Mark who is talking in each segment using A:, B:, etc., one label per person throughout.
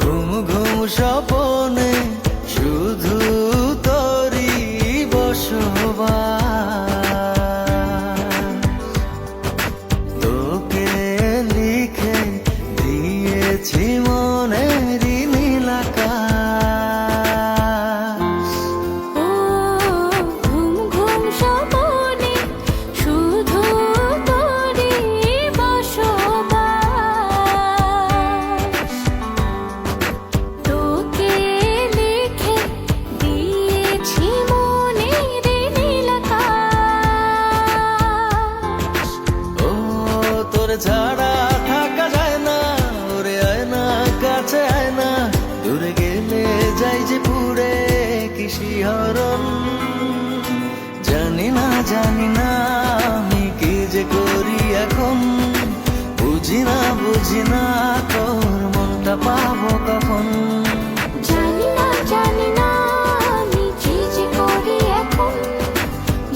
A: ঘুম ঘুম স্বপনে শুধু তোরি বসবাস, তোকে লিখে দিয়েছি মনেরই নীল আকাশ।
B: ও ঘুম ঘুম স্বপনে শুধু তোরি বসবাস, তোকে লিখে দিয়েছি মনের নীল আকাশ।
A: ও তোর ছাড়া থাকা যায় না, ওরে আয় না কাছে আয় না, দূরে গেলে যাই যে পুরে কি শিহরণ। জানি না আমি কি যে করি এখন, বুঝি না তোর মনটা পাবো কখন।
B: জানি না আমি কি যে করি এখন,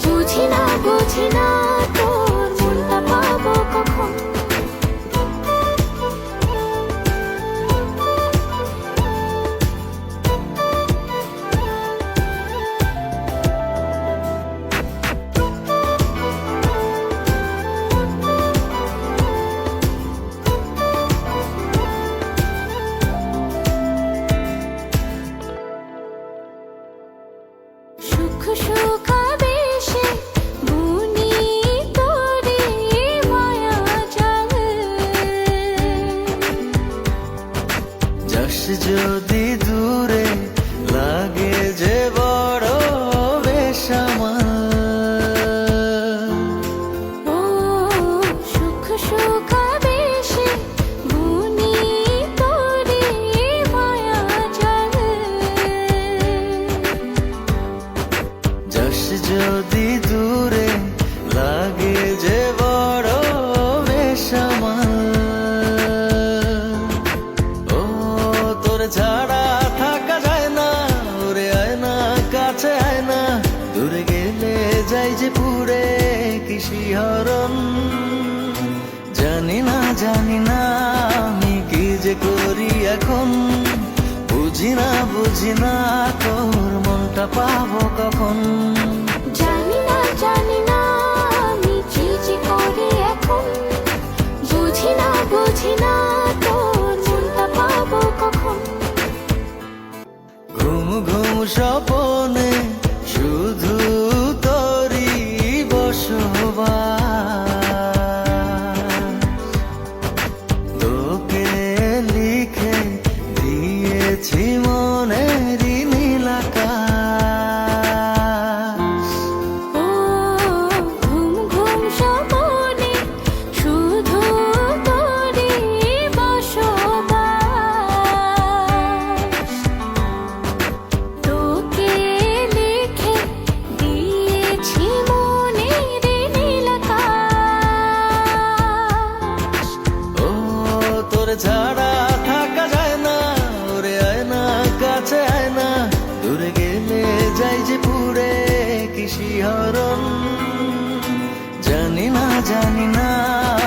B: বুঝি না তোর মনটা পাবো কখন। সুখ সুখাবেশে বুনি তোরে মায়া জাল,
A: যাস যদি দূরে লাগে যে বড় বেসামাল।
B: ও সুখ সুখাবেশে বুনি তোরে মায়া জাল,
A: যাস যদি দূরে লাগে যে বড় বেসামাল। ও তোর ছাড়া থাকা যায় না, ওরে আয় না কাছে আয় না, দূরে গেলে যাই যে পুরে কি শিহরণ। জানি না আমি কি যে করি এখন, বুঝি না তোর মনটা পাবো কখন।
B: জানি না আমি কি যে করি এখন, বুঝি না তোর মনটা পাবো কখন।
A: ঘুম ঘুম স্বপনে শুধু তোরি বসবাস, তোকে লিখে দিয়েছি মনেরই নীল আকাশ।
B: ও ঘুম ঘুম স্বপনে শুধু তোরি বসবাস, তোকে লিখে দিয়েছি মনের নীল আকাশ।
A: ও তোর ছাড়া থাকা যায় না, ওরে আয় না কাছে আয় না, দূরে গেলে যাই যে পুরে কি শিহরণ। জানি না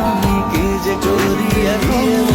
A: আমি কি যে করি এখন।